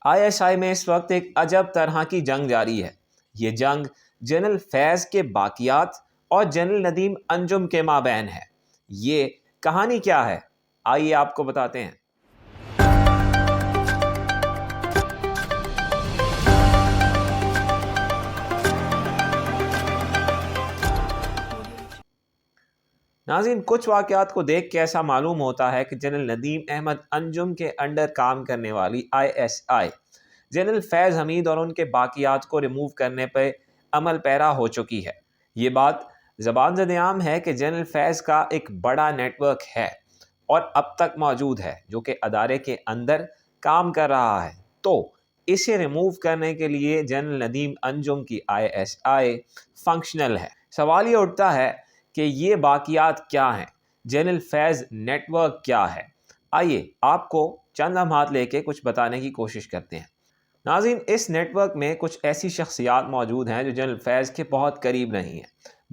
ISI میں اس وقت ایک عجب طرح کی جنگ جاری ہے۔ یہ جنگ جنرل فیض کے باقیات اور جنرل ندیم انجم کے مابین ہے۔ یہ کہانی کیا ہے؟ آئیے آپ کو بتاتے ہیں۔ ناظرین، کچھ واقعات کو دیکھ کے ایسا معلوم ہوتا ہے کہ جنرل ندیم احمد انجم کے انڈر کام کرنے والی ISI جنرل فیض حمید اور ان کے باقیات کو ریموو کرنے پہ عمل پیرا ہو چکی ہے۔ یہ بات زبان زد عام ہے کہ جنرل فیض کا ایک بڑا نیٹ ورک ہے اور اب تک موجود ہے جو کہ ادارے کے اندر کام کر رہا ہے، تو اسے ریموو کرنے کے لیے جنرل ندیم انجم کی ISI فنکشنل ہے۔ سوال یہ اٹھتا ہے کہ یہ باقیات کیا ہیں؟ جنرل فیض نیٹ ورک کیا ہے؟ آئیے آپ کو چند لمحات لے کے کچھ بتانے کی کوشش کرتے ہیں۔ ناظرین، اس نیٹ ورک میں کچھ ایسی شخصیات موجود ہیں جو جنرل فیض کے بہت قریب رہی ہیں،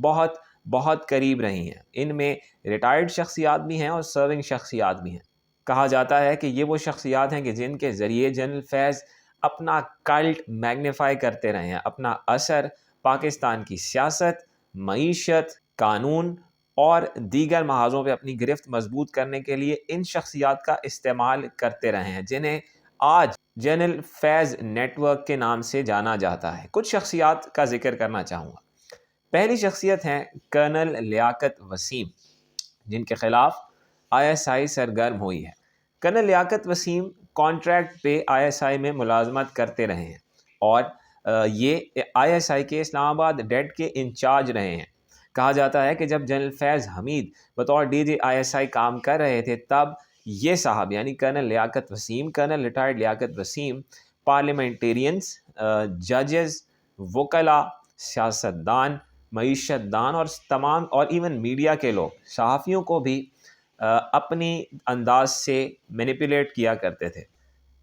بہت قریب رہی ہیں۔ ان میں ریٹائرڈ شخصیات بھی ہیں اور سرونگ شخصیات بھی ہیں۔ کہا جاتا ہے کہ یہ وہ شخصیات ہیں کہ جن کے ذریعے جنرل فیض اپنا کلٹ میگنیفائی کرتے رہے ہیں، اپنا اثر پاکستان کی سیاست، معیشت، قانون اور دیگر محاذوں پہ اپنی گرفت مضبوط کرنے کے لیے ان شخصیات کا استعمال کرتے رہے ہیں، جنہیں آج جنرل فیض نیٹ ورک کے نام سے جانا جاتا ہے۔ کچھ شخصیات کا ذکر کرنا چاہوں گا۔ پہلی شخصیت ہیں کرنل لیاقت وسیم، جن کے خلاف ISI سرگرم ہوئی ہے۔ کرنل لیاقت وسیم کانٹریکٹ پہ ISI میں ملازمت کرتے رہے ہیں اور یہ ISI کے اسلام آباد ڈیٹ کے انچارج رہے ہیں۔ کہا جاتا ہے کہ جب جنرل فیض حمید بطور DG ISI کام کر رہے تھے، تب یہ صاحب یعنی کرنل لیاقت وسیم، کرنل ریٹائرڈ لیاقت وسیم، پارلیمنٹیرینز، ججز، وکلاء، سیاستدان، معیشت دان اور تمام اور ایون میڈیا کے لوگ، صحافیوں کو بھی اپنی انداز سے مینیپولیٹ کیا کرتے تھے۔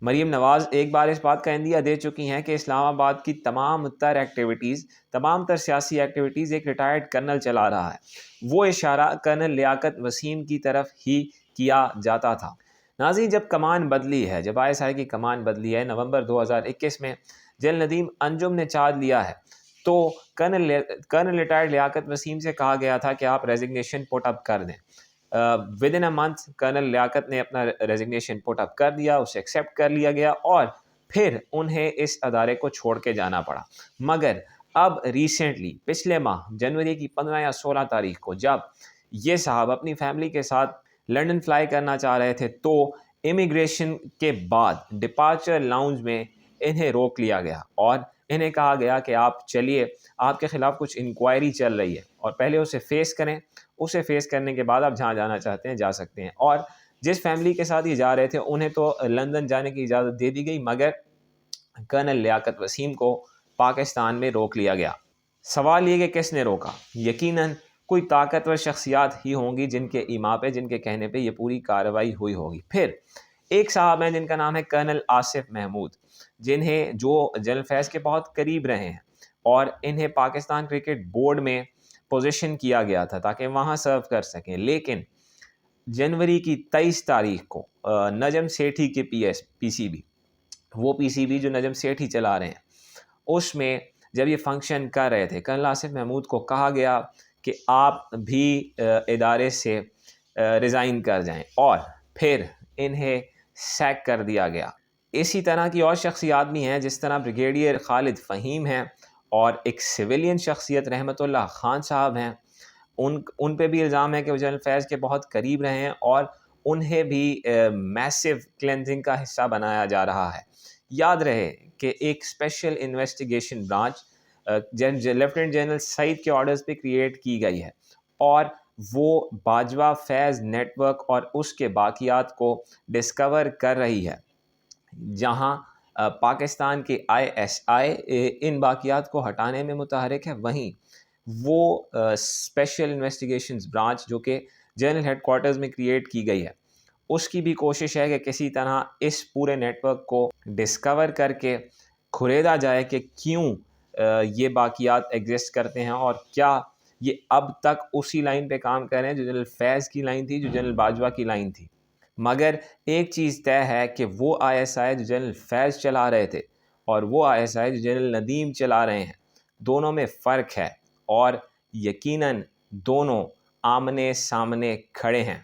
مریم نواز ایک بار اس بات کا عندیہ دے چکی ہیں کہ اسلام آباد کی تمام تر ایکٹیویٹیز، تمام تر سیاسی ایکٹیویٹیز ایک ریٹائرڈ کرنل چلا رہا ہے۔ وہ اشارہ کرنل لیاقت وسیم کی طرف ہی کیا جاتا تھا۔ ناظرین، جب کمان بدلی ہے، جب ISI کی کمان بدلی ہے نومبر 2021 میں جنرل ندیم انجم نے چارج لیا ہے، تو کرنل ریٹائرڈ لیاقت وسیم سے کہا گیا تھا کہ آپ ریزگنیشن پٹ اپ کر دیں۔ With in a month colonel Liaquat نے اپنا ریزگنیشن پٹ اپ کر دیا، اسے ایکسیپٹ کر لیا گیا اور پھر انہیں اس ادارے کو چھوڑ کے جانا پڑا۔ مگر اب ریسنٹلی پچھلے ماہ جنوری کی 15 یا 16 تاریخ کو جب یہ صاحب اپنی فیملی کے ساتھ لنڈن فلائی کرنا چاہ رہے تھے، تو امیگریشن کے بعد ڈپارچر لاؤنج میں انہیں روک لیا گیا اور انہیں کہا گیا کہ آپ چلیے، آپ کے خلاف کچھ انکوائری چل رہی ہے اور پہلے اسے فیس کریں، اسے فیس کرنے کے بعد آپ جہاں جانا چاہتے ہیں جا سکتے ہیں۔ اور جس فیملی کے ساتھ یہ جا رہے تھے انہیں تو لندن جانے کی اجازت دے دی گئی، مگر کرنل لیاقت وسیم کو پاکستان میں روک لیا گیا۔ سوال یہ کہ کس نے روکا؟ یقیناً کوئی طاقتور شخصیات ہی ہوں گی جن کے ایما پہ، جن کے کہنے پہ یہ پوری کارروائی ہوئی ہوگی۔ پھر ایک صاحب ہیں جن کا نام ہے کرنل آصف محمود، جنہیں جو جنرل فیض کے بہت قریب رہے ہیں اور انہیں پاکستان کرکٹ بورڈ میں پوزیشن کیا گیا تھا تاکہ وہاں سرو کر سکیں، لیکن جنوری کی 23 تاریخ کو نجم سیٹھی کے PCB، وہ PCB جو نجم سیٹھی چلا رہے ہیں، اس میں جب یہ فنکشن کر رہے تھے، کرنل آصف محمود کو کہا گیا کہ آپ بھی ادارے سے ریزائن کر جائیں اور پھر انہیں سیک کر دیا گیا۔ اسی طرح کی اور شخصیات بھی ہیں، جس طرح بریگیڈیئر خالد فہیم ہیں اور ایک سویلین شخصیت رحمت اللہ خان صاحب ہیں۔ ان پہ بھی الزام ہے کہ وہ جنرل فیض کے بہت قریب رہے ہیں اور انہیں بھی میسو کلینزنگ کا حصہ بنایا جا رہا ہے۔ یاد رہے کہ ایک special investigation branch lieutenant general Saeed کے آرڈرز پہ کریٹ کی گئی ہے اور وہ باجوہ فیض نیٹ ورک اور اس کے باقیات کو ڈسکور کر رہی ہے۔ جہاں پاکستان کے ISI ان باقیات کو ہٹانے میں متحرک ہے، وہیں وہ اسپیشل انویسٹیگیشنز برانچ جو کہ جنرل ہیڈ کوارٹرز میں کریٹ کی گئی ہے، اس کی بھی کوشش ہے کہ کسی طرح اس پورے نیٹ ورک کو ڈسکور کر کے کھریدا جائے کہ کیوں یہ باقیات ایگزسٹ کرتے ہیں اور کیا یہ اب تک اسی لائن پہ کام کر رہے ہیں جو جنرل فیض کی لائن تھی، جو جنرل باجوہ کی لائن تھی۔ مگر ایک چیز طے ہے کہ وہ ISI جو جنرل فیض چلا رہے تھے اور وہ ISI جو جنرل ندیم چلا رہے ہیں، دونوں میں فرق ہے، اور یقیناً دونوں آمنے سامنے کھڑے ہیں۔